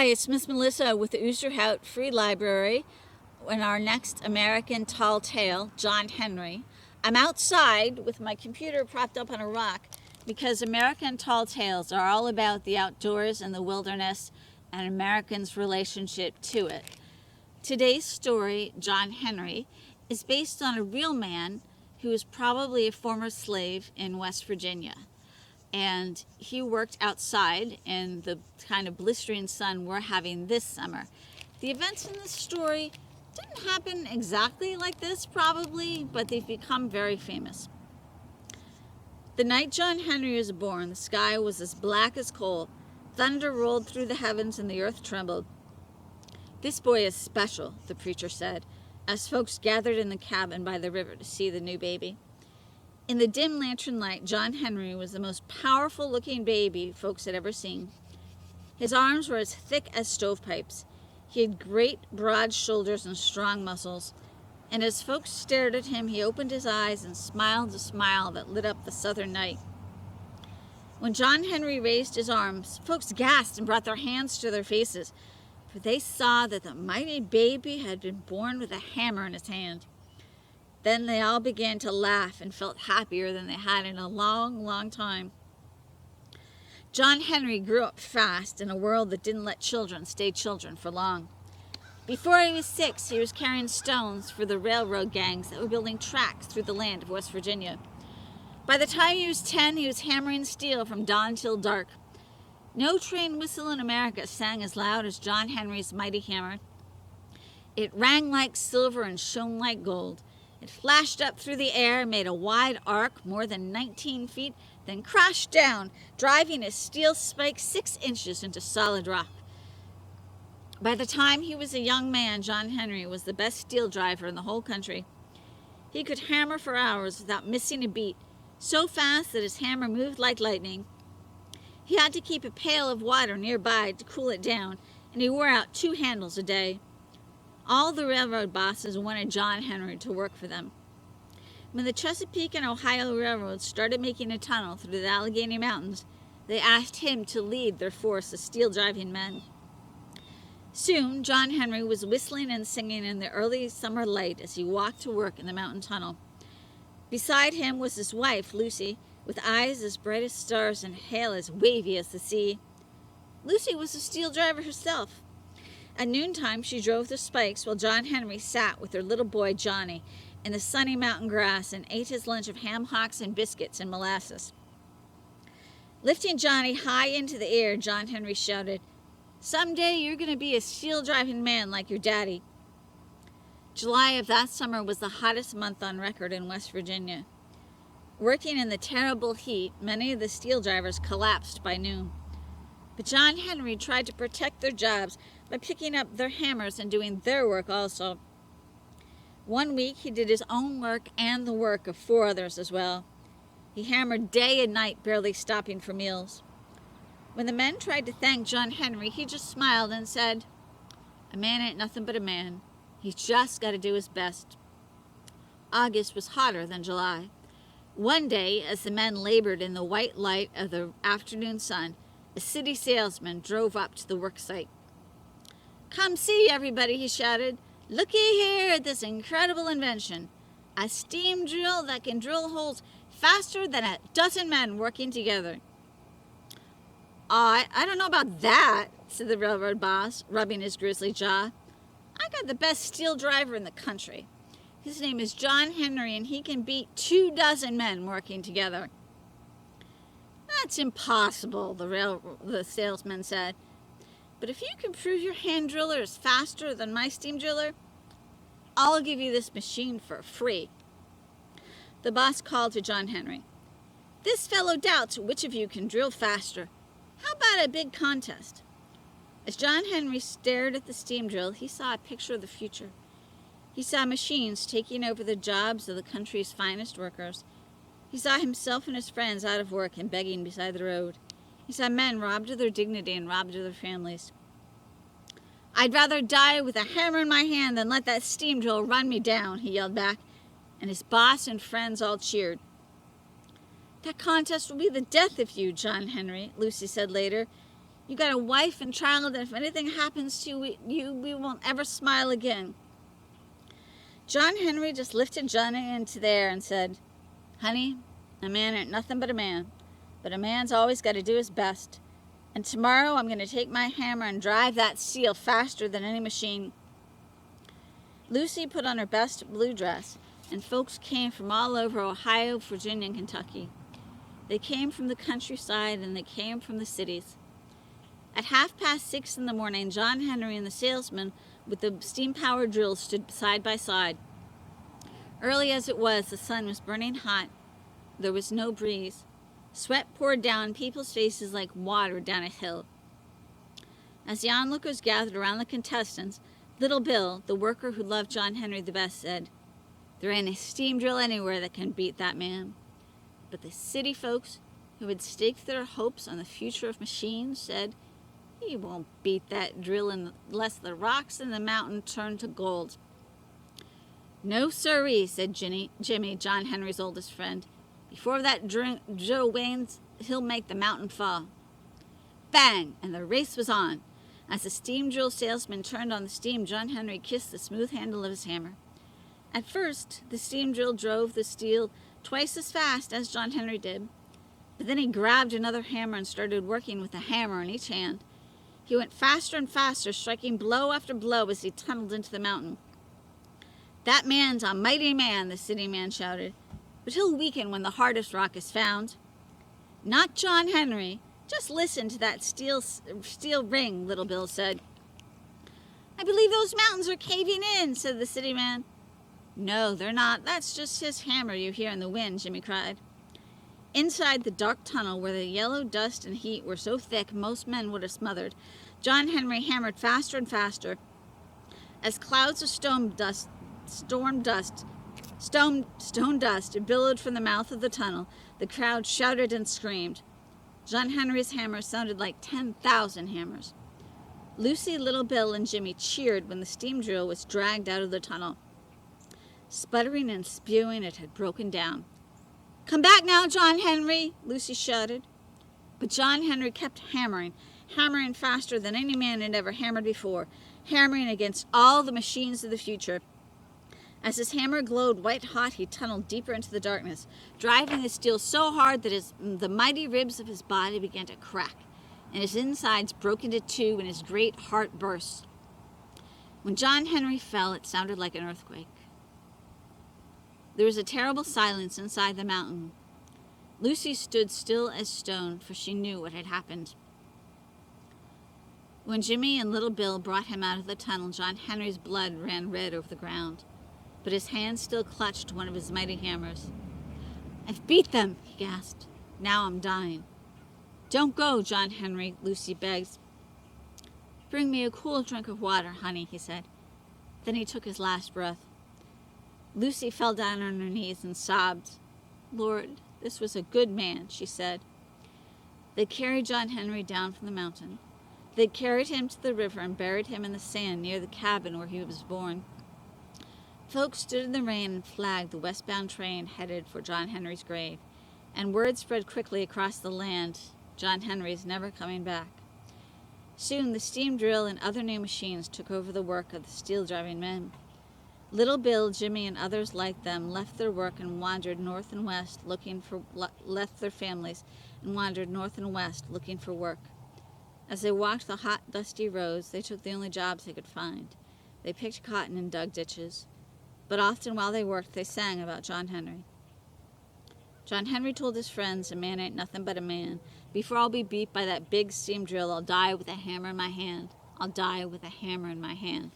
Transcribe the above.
Hi, it's Miss Melissa with the Oosterhout Free Library and our next American Tall Tale, John Henry. I'm outside with my computer propped up on a rock because American Tall Tales are all about the outdoors and the wilderness and Americans' relationship to it. Today's story, John Henry, is based on a real man who was probably a former slave in West Virginia. And he worked outside in the kind of blistering sun we're having this summer. The events in this story didn't happen exactly like this, probably, but they've become very famous. The night John Henry was born, the sky was as black as coal. Thunder rolled through the heavens and the earth trembled. "This boy is special," the preacher said, as folks gathered in the cabin by the river to see the new baby. In the dim lantern light, John Henry was the most powerful-looking baby folks had ever seen. His arms were as thick as stovepipes. He had great, broad shoulders and strong muscles. And as folks stared at him, he opened his eyes and smiled a smile that lit up the southern night. When John Henry raised his arms, folks gasped and brought their hands to their faces, for they saw that the mighty baby had been born with a hammer in his hand. Then they all began to laugh and felt happier than they had in a long, long time. John Henry grew up fast in a world that didn't let children stay children for long. Before he was 6, he was carrying stones for the railroad gangs that were building tracks through the land of West Virginia. By the time he was 10, he was hammering steel from dawn till dark. No train whistle in America sang as loud as John Henry's mighty hammer. It rang like silver and shone like gold. It flashed up through the air, made a wide arc more than 19 feet, then crashed down, driving his steel spike 6 inches into solid rock. By the time he was a young man, John Henry was the best steel driver in the whole country. He could hammer for hours without missing a beat, so fast that his hammer moved like lightning. He had to keep a pail of water nearby to cool it down, and he wore out 2 handles a day. All the railroad bosses wanted John Henry to work for them. When the Chesapeake and Ohio Railroad started making a tunnel through the Allegheny Mountains, they asked him to lead their force of steel-driving men. Soon, John Henry was whistling and singing in the early summer light as he walked to work in the mountain tunnel. Beside him was his wife, Lucy, with eyes as bright as stars and hair as wavy as the sea. Lucy was a steel driver herself. At noontime, she drove the spikes while John Henry sat with her little boy, Johnny, in the sunny mountain grass and ate his lunch of ham hocks and biscuits and molasses. Lifting Johnny high into the air, John Henry shouted, "Someday you're going to be a steel-driving man like your daddy." July of that summer was the hottest month on record in West Virginia. Working in the terrible heat, many of the steel drivers collapsed by noon. But John Henry tried to protect their jobs by picking up their hammers and doing their work also. One week he did his own work and the work of 4 others as well. He hammered day and night, barely stopping for meals. When the men tried to thank John Henry, he just smiled and said, "A man ain't nothing but a man. He's just got to do his best." August was hotter than July. One day, as the men labored in the white light of the afternoon sun, a city salesman drove up to the work site. "Come see, everybody," he shouted. "Looky here at this incredible invention. A steam drill that can drill holes faster than a dozen men working together." I don't know about that," said the railroad boss, rubbing his grizzly jaw. "I got the best steel driver in the country. His name is John Henry, and he can beat 24 men working together." "That's impossible," the salesman said. "But if you can prove your hand driller is faster than my steam driller, I'll give you this machine for free." The boss called to John Henry. "This fellow doubts which of you can drill faster. How about a big contest?" As John Henry stared at the steam drill, he saw a picture of the future. He saw machines taking over the jobs of the country's finest workers. He saw himself and his friends out of work and begging beside the road. He saw men robbed of their dignity and robbed of their families. "I'd rather die with a hammer in my hand than let that steam drill run me down," he yelled back, and his boss and friends all cheered. "That contest will be the death of you, John Henry," Lucy said later. You got a wife and child, and if anything happens to you, we won't ever smile again. John Henry just lifted Johnny into the air and said, "Honey, a man ain't nothing but a man, but a man's always got to do his best. And tomorrow I'm going to take my hammer and drive that steel faster than any machine." Lucy put on her best blue dress, and folks came from all over Ohio, Virginia, and Kentucky. They came from the countryside, and they came from the cities. At 6:30 in the morning, John Henry and the salesman with the steam-powered drill stood side by side. Early as it was, the sun was burning hot. There was no breeze. Sweat poured down people's faces like water down a hill. As the onlookers gathered around the contestants, Little Bill, the worker who loved John Henry the best, said, "There ain't a steam drill anywhere that can beat that man." But the city folks, who had staked their hopes on the future of machines, said, "He won't beat that drill unless the rocks in the mountain turn to gold." "No sirree," said Jimmy, John Henry's oldest friend. "Before that drill wanes, he'll make the mountain fall." Bang! And the race was on. As the steam drill salesman turned on the steam, John Henry kissed the smooth handle of his hammer. At first, the steam drill drove the steel twice as fast as John Henry did. But then he grabbed another hammer and started working with a hammer in each hand. He went faster and faster, striking blow after blow as he tunneled into the mountain. "That man's a mighty man," the city man shouted, "but he'll weaken when the hardest rock is found." "Not John Henry. Just listen to that steel ring," Little Bill said. "I believe those mountains are caving in," said the city man. "No, they're not. That's just his hammer you hear in the wind," Jimmy cried. Inside the dark tunnel, where the yellow dust and heat were so thick most men would have smothered, John Henry hammered faster and faster. As clouds of stone dust billowed from the mouth of the tunnel, the crowd shouted and screamed. John Henry's hammer sounded like 10,000 hammers. Lucy, Little Bill, and Jimmy cheered when the steam drill was dragged out of the tunnel. Sputtering and spewing, it had broken down. "Come back now, John Henry," Lucy shouted. But John Henry kept hammering faster than any man had ever hammered before, hammering against all the machines of the future. As his hammer glowed white-hot, he tunneled deeper into the darkness, driving the steel so hard that the mighty ribs of his body began to crack, and his insides broke into two, and his great heart burst. When John Henry fell, it sounded like an earthquake. There was a terrible silence inside the mountain. Lucy stood still as stone, for she knew what had happened. When Jimmy and Little Bill brought him out of the tunnel, John Henry's blood ran red over the ground, but his hand still clutched one of his mighty hammers. "I've beat them," he gasped. "Now I'm dying." "Don't go, John Henry," Lucy begged. "Bring me a cool drink of water, honey," he said. Then he took his last breath. Lucy fell down on her knees and sobbed. "Lord, this was a good man," she said. They carried John Henry down from the mountain. They carried him to the river and buried him in the sand near the cabin where he was born. Folks stood in the rain and flagged the westbound train headed for John Henry's grave, and word spread quickly across the land, John Henry's never coming back. Soon the steam drill and other new machines took over the work of the steel-driving men. Little Bill, Jimmy, and others like them left their work and wandered north and west left their families and wandered north and west looking for work. As they walked the hot, dusty roads, they took the only jobs they could find. They picked cotton and dug ditches. But often while they worked, they sang about John Henry. John Henry told his friends, "A man ain't nothing but a man. Before I'll be beat by that big steam drill, I'll die with a hammer in my hand. I'll die with a hammer in my hand."